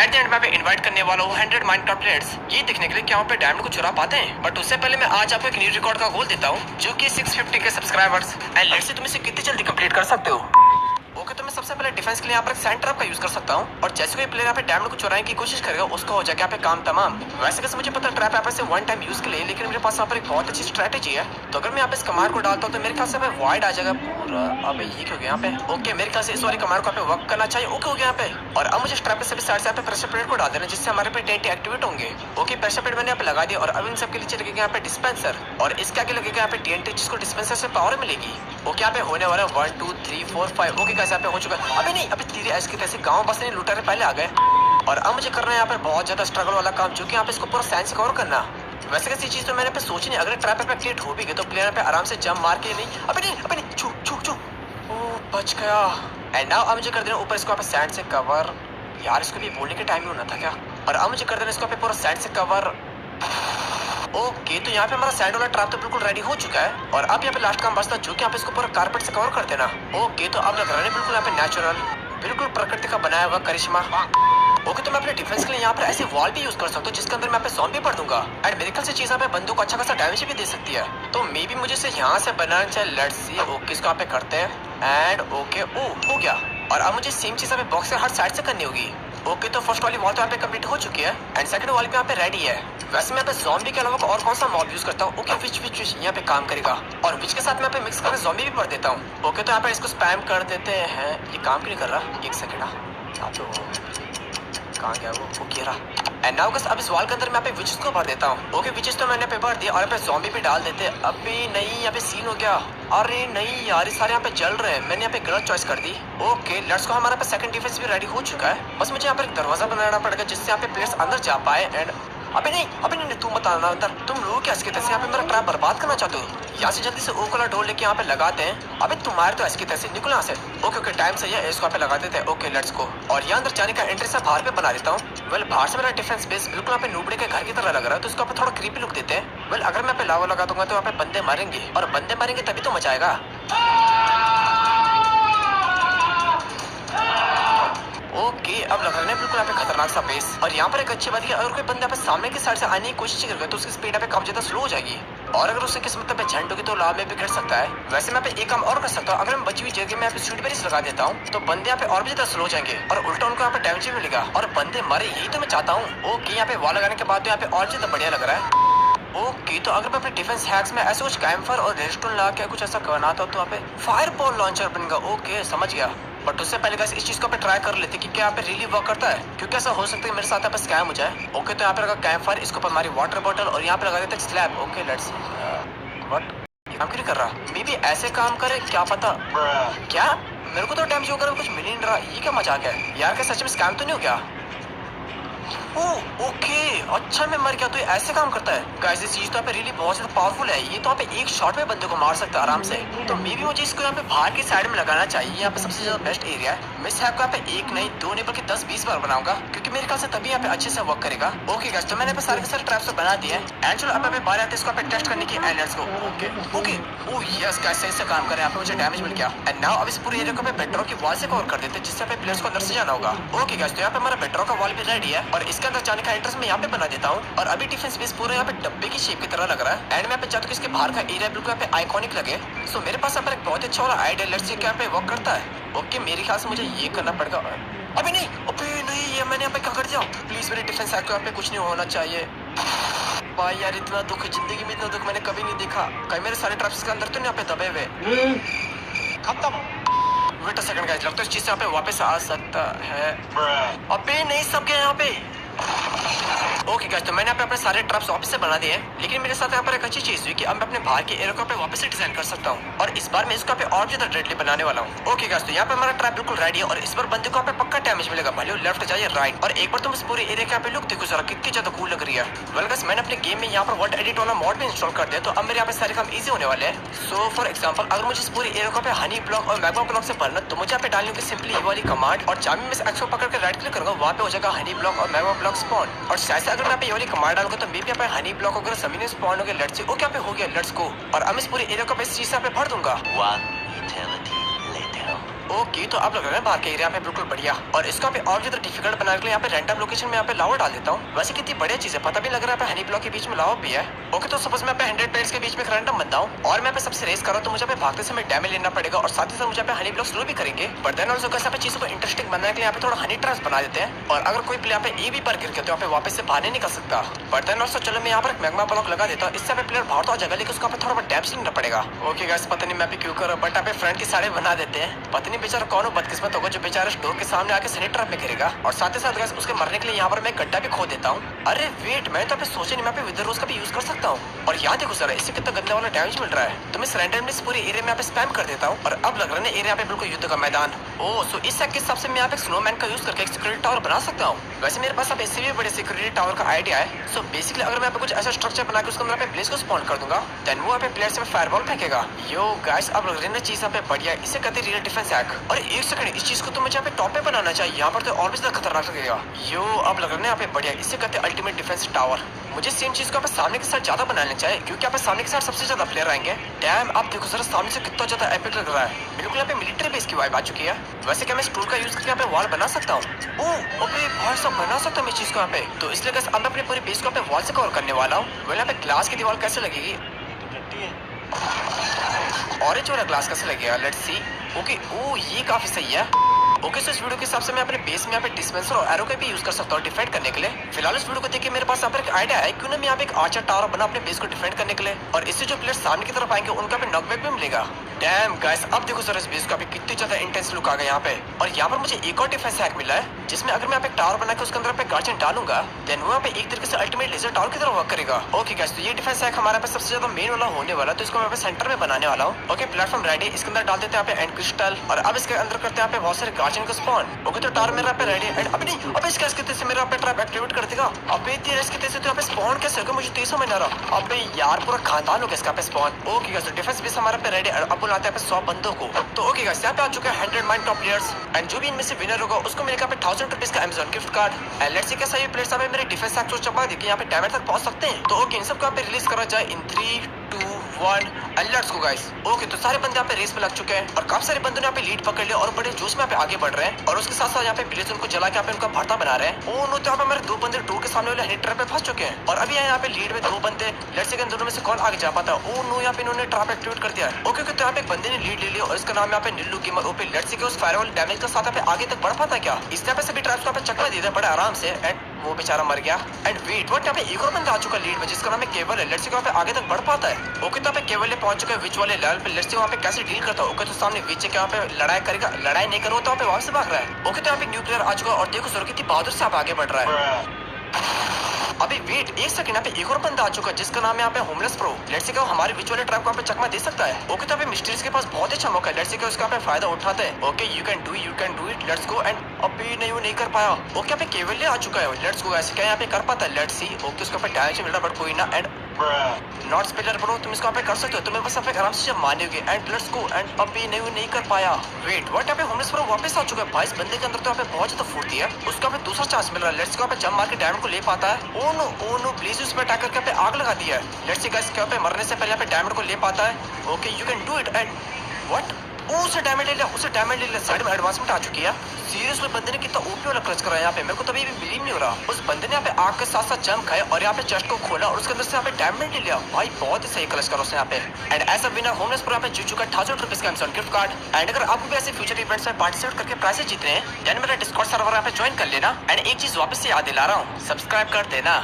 At the end मैं invite करने वाला हूँ 100 माइनक्राफ्ट प्लेयर्स ये देखने के लिए कि यहाँ पे डायमंड को चुरा पाते हैं। बट उससे पहले मैं आज आपको एक न्यू रिकॉर्ड का गोल देता हूँ जो कि 650 के सब्सक्राइबर्स एंड लेट्स सी तुम इसे कितनी जल्दी कंप्लीट कर सकते हो। ओके तो मैं सबसे पहले डिफेंस के लिए यहाँ पर एक सैंड ट्रैप का यूज कर सकता हूँ और जैसे कोई प्लेयर यहाँ पे डायमंड को चुराने की कोशिश करेगा उसका हो जाएगा यहाँ पे काम तमाम। वैसे कैसे मुझे पता ट्रैप यहाँ पे से वन टाइम यूज के लिए, लेकिन मेरे पास यहाँ पर एक बहुत अच्छी स्ट्रेटेजी है। तो अगर मैं यहाँ पे इस कमांड को डालता हूँ तो मेरे ख्याल से वॉइड आ जाएगा पूरा। अब ये क्या हो गया यहाँ पे? ओके मेरे ख्याल से इस वाली कमांड को यहाँ पे वर्क करना चाहिए। ओके हो गया यहाँ पे। और अब मुझे ट्रैप के सभी साइड से यहाँ पे प्रेशर प्लेट को डाल देना जिससे हमारे पे टेंट एक्टिवेट होंगे। ओके प्रेशर प्लेट मैंने यहाँ पे लगा दिया और अब इन सबके नीचे लगेगा यहाँ पे डिस्पेंसर और इसके आगे लगेगा यहाँ पे टीएनटी जिसको डिस्पेंसर से पावर मिलेगी। ओके यहाँ पे होने वाला 1 2 3 4 5। ओके कैसे यहाँ पे हो चुका है? अभी नहीं, अभी तेरे ऐसे कैसे गाँव बस नहीं लुटेरे पहले आ गए। और अब मुझे करना है यहाँ पे बहुत ज्यादा स्ट्रगल वाला काम जो कि यहाँ पे इसको पूरा साइंस कवर करना। वैसे कैसी चीज तो मैंने पे सोची नहीं, अगर ट्रैप पे क्रिएट हो भी गई तो प्लेयर पे आराम से जंप मार के नहीं। अभी नहीं छू छू छू। ओ बच गया। एंड नाउ अब मुझे कर देना ऊपर इसको यहाँ पे सैंड से कवर। यार इसको भी बोलने के टाइम ही होना था क्या? और अब मुझे कर देना इसको पे पूरा सैंड से कवर। ओके तो यहाँ पे हमारा साइड वाला ट्रैप तो बिल्कुल रेडी हो चुका है और अब यहाँ पे लास्ट काम बचता है जो कि यहाँ पे इसको पूरा कारपेट से कवर कर देना। ओके तो अब लग रहा है बिल्कुल यहाँ पे नेचुरल, बिल्कुल प्रकृति का बनाया हुआ करिश्मा। ओके तो मैं अपने डिफेंस के लिए यहाँ पर ऐसे वॉल भी यूज कर सकता हूँ जिसके अंदर मैं यहाँ पे ज़ॉम्बी भर दूंगा एंड मेरे ख्याल से चीज यहाँ पे बंदूक को अच्छा खासा डैमेज भी दे सकती है। तो मे भी मुझे इसे यहाँ से बनाना चाहिए। Let's see. ओके इसको यहाँ पे करते हैं एंड ओके ओ हो गया। और अब मुझे सेम चीज यहाँ पे बॉक्स के हर साइड से करनी होगी। ओके तो फर्स्ट वाली वॉल तो यहाँ पे कंप्लीट हो चुकी है एंड सेकंड वॉल भी यहाँ पे रेडी है। वैसे मैं यहाँ पे ज़ॉम्बी के अलावा और कौन सा मॉब यूज करता हूँ? ओके विच यहाँ पे काम करेगा और विच के साथ मैं यहाँ पे मिक्स करके ज़ॉम्बी भी भर देता हूँ। ओके तो यहाँ पे इसको स्पैम कर देते हैं। ये काम क्यों नहीं कर रहा? एक सेकंड। यहाँ पे कहाँ गया वो कह रहा। एंड नाउ अब इस वॉल के अंदर मैं यहाँ पे विचेस को भर देता हूँ। ओके विचेस तो मैंने पे भर दिया और यहाँ पे ज़ॉम्बी भी डाल देते हैं। अभी नहीं, यहाँ पे सीन हो गया। अरे नहीं यार ये सारे यहाँ पे जल रहे हैं, मैंने यहाँ पे गलत चॉइस कर दी। ओके लेट्स को हमारा पे सेकंड डिफेंस भी रेडी हो चुका है। बस मुझे यहाँ पर एक दरवाजा बनाना पड़ेगा जिससे यहाँ पे प्लेयर्स अंदर जा पाए। एंड अभी नहीं तुम बताना अंदर तुम लोग क्या इसके तरह यहाँ पे मेरा ट्रैप बर्बाद करना चाहते हो? यहाँ से जल्दी से ओक वाला डोर लेके यहाँ पे लगाते हैं। अबे तुम्हारे तो ऐसे तरह से निकलो यहाँ से। ओके टाइम सही है, इसको यहाँ पे लगा देते हैं। Okay let's go. और यहाँ अंदर जाने का एंट्री से बाहर पे बना देता हूँ। वेल बाहर से मेरा डिफेंस बेस बिल्कुल यहाँ पे नूबड़े के घर की तरह लग रहा है तो इसको थोड़ा क्रीपी लुक देते हैं। वेल अगर मैं पे लावा लगा दूंगा तो यहाँ पे बंदे मरेंगे और बंदे मरेंगे तभी तो मजा आएगा। ओके अब लग रहा है बिल्कुल यहाँ पे खतरनाक सा बेस। और यहाँ पर एक अच्छी बात है अगर कोई बंदा पे सामने की साइड से आने की कोशिश करेगा तो उसकी स्पीड यहाँ पे काफी ज्यादा स्लो हो जाएगी और अगर उससे किस्मत पे झंड होगी तो लाभ में भी गिर सकता है। वैसे मैं पे एक काम और कर सकता हूँ, अगर मैं बची हुई जगह में यहाँ पे स्वीट बेरीज लगा देता हूँ तो बंदे यहाँ पे और भी ज्यादा स्लो हो जाएंगे और उल्टा उनको यहाँ पे डैमेज भी मिलेगा और बंदे मरे, यही तो मैं चाहता हूँ। ओके यहाँ पे वॉल लगाने के बाद तो यहाँ पे और ज्यादा बढ़िया लग रहा है। ओके तो अगर मैं अपने डिफेंस हैक्स में ऐसे कुछ कैम्फर और रेस्टोरेंट ला के कुछ ऐसा बनाता हूँ तो यहाँ पे फायर बॉल लॉन्चर बनेगा। ओके समझ गया। बट उससे पहले गाइस इस चीज को पे ट्राई कर लेते कि क्या यहाँ पे रियली वर्क करता है, क्योंकि ऐसा हो सकता है मेरे साथ यहाँ पे स्कैम हो जाए। ओके तो यहाँ पे लगा कैंप फायर, इसके ऊपर हमारी वाटर बोतल और यहाँ पे लगा देते स्लैब। ओके लेट्स व्हाट काम क्यों नहीं कर रहा? मे बी ऐसे काम करे क्या पता। क्या मेरे को तो डैमेज होकर कुछ मिल नहीं रहा, ये क्या मजाक है यार? क्या सच में स्कैम तो नहीं हो गया? ओके अच्छा मैं मर गया तो ये ऐसे काम करता है। गाइस इस चीज तो यहाँ पे रियली बहुत ज्यादा पावरफुल है, ये तो यहाँ पे एक शॉट में बंदे को मार सकता है आराम से। तो मे भी मुझे इसको यहाँ पे बाहर की साइड में लगाना चाहिए, यहाँ पे सबसे ज्यादा बेस्ट एरिया है। मैं इस हैक को यहाँ पे एक नहीं दो नहीं बल्कि 10-20 बार बनाऊंगा क्योंकि मेरे ख्याल से तभी यहाँ पे अच्छे से वर्क करेगा। ओके गाइस तो मैंने पे सारे के सारे ट्रैप्स बना दिए एंड चलो अब मैं बाहर आते इसको पे टेस्ट करने की and let's go. Okay oh yes guys सही से काम कर रहे हैं, मुझे डैमेज मिल गया। एंड नाउ अब इस पूरे एरिया को पे बेडरॉक की वॉल से कवर कर देते हैं जिससे पे प्लेयर्स को अंदर से जाना होगा। ओके गाइस तो यहाँ पे हमारा बेडरॉक का वॉल भी रेडी है और इसके अंदर जाने का एंट्रेंस मैं यहाँ पे बना देता हूँ। और अभी डिफेंस बेस पूरा यहाँ पे डब्बे की शेप की तरह लग रहा है एंड मैं पे चाहता हूँ इसके बाहर का एरिया बिल्कुल यहाँ पे आइकॉनिक लगे। सो मेरे पास यहाँ पर एक बहुत अच्छा वाला आइडिया, लेट्स सी क्या पे वर्क करता है। ओके मेरे ख्याल से मुझे ये करना पड़ेगा। अभी नहीं ये मैंने यहाँ पे क्या कर दिया? प्लीज मेरे डिफेंस हैक को यहाँ पे कुछ नहीं होना चाहिए। भाई यार इतना दुख जिंदगी में, इतना दुख मैंने कभी नहीं देखा। कहीं मेरे सारे ट्रैप्स के अंदर तो नहीं यहाँ पे दबे हुए खत्म। वेट अ सेकंड गाइस, लगता है इस चीज से यहाँ पे वापस आ सकता है। अबे नहीं सब गया यहाँ पे। ओके गाइस तो मैंने यहाँ पे अपने सारे ट्रैप्स वापस से बना दिए हैं, लेकिन मेरे साथ यहाँ पर एक अच्छी चीज हुई कि अब मैं अपने बाहर के एरिया को पे वापस से डिजाइन कर सकता हूँ और इस बार मैं इसको पे और ज्यादा डेडली बनाने वाला हूँ। ओके गाइस तो यहाँ पे हमारा ट्रैप बिल्कुल रेडी है और इस बार बंदे को यहाँ पे पक्का डैमेज मिलेगा, भले लेफ्ट जाइए राइट। और एक बार तुम इस पूरे एरिया के यहाँ पे लुक देखो जरा कितनी ज्यादा कूल लग रही है। वेल गाइस मैंने अपने गेम में यहाँ पर वर्ल्ड एडिट वाला मॉड भी इंस्टॉल कर दिया तो अब मेरे यहाँ पे सारे काम इजी होने वाले हैं। सो फॉर एग्जाम्पल अगर मुझे इस पूरे एरिया को पे हनी ब्लॉक और मैग्मा ब्लॉक से भरना तो मुझे यहाँ पे डालनी होगी सिंपली ये वाली कमांड और जब मैं इस एक्स को पकड़ के राइट क्लिक करूंगा वहाँ पे हो जाएगा हनी ब्लॉक और मैग्मा ब्लॉक स्पॉन। और शायद अगर मैं ये वाली कमांड डालूंगा तो मे भी यहाँ पे हनी ब्लॉक वगैरह जमीन में स्पॉन हो गया। लेट्स सी ओके यहाँ पे हो गया, लेट्स गो। और अब इस पूरे एरिया को पे इस चीज से यहाँ पे भर दूंगा। ओके, तो आप लग रहे हैं बाहर के एरिया पे बिल्कुल बढ़िया। और इसको आप और ज्यादा डिफिकल्ट बनाने के लिए यहाँ पे रैंडम लोकेशन में यहाँ पे लावा डाल देता हूँ। वैसे कितनी बढ़िया चीज है, पता भी लग रहा है हनी ब्लॉक के बीच में लावा भी है। ओके, तो सपोज मैं 100 पेड़्स के बीच में एक रैंडम बनता हूँ और मैं सबसे रेस कर रहा हूँ, तो मुझे भागते समय डैमेज लेना पड़ेगा और साथ ही साथ मुझे हनी ब्लॉक स्लो भी करेंगे। बट देन ऑल्सो कैसे चीजों को इंटरेस्टिंग बनाने के लिए यहाँ पे थोड़ा हनी ट्रैप्स बना देते हैं, और अगर कोई प्लेयर पे ए भी पर गिर गया तो यहाँ पे वापस से बाहर नहीं निकल सकता। बट देन ऑल्सो चलो मैं यहाँ पर मैग्मा ब्लॉक लगा देता हूँ, इससे प्लेयर बाहर तो आ जाएगा लेकिन उसको थोड़ा बहुत डैमेज लेना पड़ेगा। ओके गाइस, पता नहीं मैं भी क्यों कर रहा हूँ, बट यहाँ पे फ्रंट की साइड बना देते हैं। पता नहीं बेचारा कौन बदकिस्मत होगा जो बेचारा स्टोर के सामने आके सनी ट्रैप में गिरेगा। और साथ ही साथ गाइस उसके मरने के लिए यहाँ पर मैं गड्ढा भी खो देता हूँ। अरे वेट, मैं तो सोचे नहीं मैं पे विदर रोज का भी यूज कर सकता हूँ। और यहाँ देखो सर, इससे कितना गंदा वाला डैमेज मिल रहा है। तो मैं रैंडमनेस पूरे एरिया में यहाँ पे स्पैम कर देता हूँ और अब लग रहा है एरिया पे बिल्कुल युद्ध का मैदान। ओह, सो इस सेट के हिसाब से मैं यहाँ पे स्नोमैन का यूज करके एक सिक्योरिटी टावर बना सकता हूँ। वैसे मेरे पास अब इससे भी बड़े सिक्योरिटी टावर का आइडिया है। सो बेसिकली अगर मैं यहाँ पे कुछ ऐसा स्ट्रक्चर बना के उसके अंदर प्लेस को स्पॉन कर दूंगा, देन वो यहाँ पे प्लेयर से फायरबॉल फेंकेगा। यो गाइस, अब लग रही है चीज यहाँ पे बढ़िया, इसे कहते हैं रियल डिफेंस हैक। और एक सेकंड, इस चीज को तो मुझे यहाँ पे टॉप पे बनाना चाहिए, यहाँ पर तो और भी ज्यादा खतरनाक लगेगा। यो, अब लग रहा है यहाँ पे बढ़िया, इसे कहते हैं अल्टीमेट डिफेंस टावर। मुझे सेम चीज को यहाँ पे सामने के साथ ज्यादा बनाना चाहिए क्योंकि यहाँ पे सामने के साथ सबसे ज्यादा प्लेयर आएंगे। डैम, आप देखो सर सामने से कितना ज्यादा एपिक लग रहा है, बिल्कुल यहाँ पे मिलिट्री बेस की वाइब आ चुकी है। वैसे क्या मैं स्टूल का यूज करके यहाँ पे वॉल बना सकता हूँ? ओह ओके भाई सब बना सकता हूँ मैं चीज को यहाँ पे। तो इसलिए अब मैं अपने पूरी बेस को यहाँ पे वॉल से कवर करने वाला हूँ। वेल यहाँ पे ग्लास की दीवार कैसे लगेगी, ऑरेंज वाला ग्लास कैसे लगेगा, लेट्स सी। ओके, ओ ये काफी सही है। ओके, सो इस वीडियो के हिसाब से मैं अपने बेस में यहाँ पे डिस्पेंसर और एरो का भी यूज कर सकता हूँ डिफेंड करने के लिए। फिलहाल इस वीडियो को देखिए मेरे पास यहाँ पर एक आइडिया है, क्यों ना मैं यहाँ पे एक आर्चर टावर बना अपने बेस को डिफेंड करने के लिए, और इससे जो प्लेयर सामने की तरफ आएंगे उनका भी नॉकबैक भी मिलेगा। डैम गाइस, अब देखो सर इस बेस का भी कितनी ज्यादा इंटेंस लुक आ गया यहाँ पे। और यहाँ पर मुझे एक और डिफेंस हैक मिला है, जिसमें अगर मैं यहाँ पे टावर बना के उसके अंदर पे गार्जियन डालूंगा, देन वो यहाँ पे एक तरीके से अल्टीमेट लेजर टावर की तरह वर्क करेगा। ओके गाइस, तो ये डिफेंस हैक हमारे पे सबसे ज्यादा मेन वाला होने वाला, तो इसको मैं सेंटर में बनाने वाला हूँ। ओके, प्लेटफॉर्म रेडी, इसके अंदर डाल देते हैं यहाँ पे एंड क्रिस्टल, और अब इसके अंदर करते हैं यहाँ पे बहुत सारे गार्जियन को स्पॉन। ओके, तो टावर मेरा पे रेडी एंड अब नहीं, अब इसके इसके से मेरा पे ट्रैप एक्टिवेट कर देगा। अबे तेरे इसके से तो यहाँ पे स्पॉन कैसे होगा, मुझे तो समझ नहीं आ रहा। अबे यार पूरा खानदान होगा इसका पे स्पॉन। ओके गाइस, तो डिफेंस बेस हमारे पे रेडी, अब बुलाते हैं 100 बंदों को। तो ओके गाइस, यहाँ पे आ चुके हैं 100 माइंड टॉप प्लेयर्स, एंड जो भी इनमें से विनर होगा उसको मिलेगा पे 1000 रुपीज का Amazon gift card. And let's see कैसा ये प्लेयर्स हमें मेरे डिफेंस हैक चपा दे के यहाँ पे डैमेज तक पहुंच सकते हैं। तो ओके, इन सबको यहाँ पे रिलीज करा जाए इन 3, 2, 1 and let's go guys. Okay, तो सारे बंदे यहाँ पे रेस पे लग चुके हैं और काफी सारे बंदों ने यहाँ पे लीड पकड़ लिया और बड़े जोश में यहाँ पे आगे बढ़ रहे हैं, और उसके साथ साथ यहाँ पे प्लेयर्स उनको जला के यहाँ पे उनका भरता बना रहे हैं। ओ नो, तो यहाँ पे मेरे 2 बंदे डोर के सामने वाले हनी ट्रैप पे फंस चुके हैं, और अभी यहाँ पे लीड में 2 बंदे। लेट्स सी इन दोनों में से कौन आगे जा पाता है। ओ नो, यहाँ पे इन्होंने ट्रैप एक्टिवेट कर दिया है। ओके, तो यहाँ पे एक बंदे ने लीड ले लिया और इसका नाम यहाँ पे निल्लू गेमर। ओपी, लेट्स सी के उस फायरवॉल डैमेज के साथ यहाँ पे आगे तक बढ़ पाता है क्या? इस तरह से भी ट्रैप्स को यहाँ पे चकमा दे दिया बड़े आराम से, एंड वो बेचारा मर गया। एंड वेट, यहाँ पे एक और बंदा आ चुका लीड में जिसका नाम है केवल है। लेट्स सी यहाँ पे आगे तक बढ़ पाता है। ओके, तो यहाँ पे केवल पहुंच चुका है विच वाले लेवल पे। लेट्स सी वहाँ पे कैसे डील करता है। ओके, तो सामने विच के यहाँ पे लड़ाई करेगा, लड़ाई नहीं करो तो यहाँ पे वापस से भाग रहा है। ओके, तो यहाँ पे न्यू प्लेयर आ चुका है और देखो सर कितनी बहादुर से आप आगे बढ़ रहा है। अभी वेट एक सेकंड, यहाँ पे एक और बंदा आ चुका है जिसका नाम है यहाँ पे होमलेस प्रो। लेट्स सी हमारे बीच वाले ट्रैप को यहाँ पे चकमा दे सकता है। ओके, तो यहाँ पे मिस्ट्रीज के पास बहुत अच्छा मौका है। लेट्स सी उसका यहाँ पे फायदा उठाते हैं। Okay, you can do it, let's go. And अभी नहीं, वो नहीं कर पाया। ओके, यहाँ पे केवल आ चुका है। लेट्स गो, ऐसे क्या यहाँ पे कर पाता है? Let's see. ओके, उसका पे डैमेज मिल रहा बट कोई ना। एंड नॉट स्पेलर ब्रो, तुम इसको यहाँ पे कर सकते हो, तुम्हें बस यहाँ पे आराम से जब मानोगे। And let's go. एंड अभी नहीं, वो नहीं कर पाया। वेट व्हाट, यहाँ पे होमलेस प्रो वापस आ चुका है। भाई इस बंदे के अंदर तो यहाँ पे बहुत ज्यादा फुर्ती है, उसका यहाँ पे दूसरा चांस मिल रहा है। लेट्स गो, यहाँ पे जंप मार के डायमंड को ले पाता है। ओ नो प्लीज, उस पे अटैक करके यहाँ पे आग लगा दिया है। लेट्स सी गाइस, यहाँ पे मरने से पहले यहाँ पे डायमंड को ले पाता है। Okay, you can do it. And what, उसे डैमेज ले लिया, साइड में एडवांसमेंट आ चुकी है। सीरियसली बंदे ने कितना ओपी वाला क्लच करा यहाँ पे, मेरे को तो अभी भी बिलीव नहीं हो रहा। उस बंदे ने यहाँ पे आग के साथ साथ जंप खाया और यहाँ पे चेस्ट को खोला और उसके अंदर से यहाँ पे डैमेज ले लिया। भाई बहुत ही सही क्लच करा उसने यहाँ पे। And as a winner homeless pro यहाँ पे जीत चुका है 1000 रुपीज का अमेज़न गिफ्ट कार्ड। एंड अगर आपको भी ऐसे फ्यूचर इवेंट्स में पार्टिसिपेट करके प्राइजेस जीतने हैं, देन मेरा डिस्कॉर्ड सर्वर यहाँ पे ज्वाइन कर लेना। एंड एक चीज वापस से याद दिला रहा हूँ, सब्सक्राइब कर देना।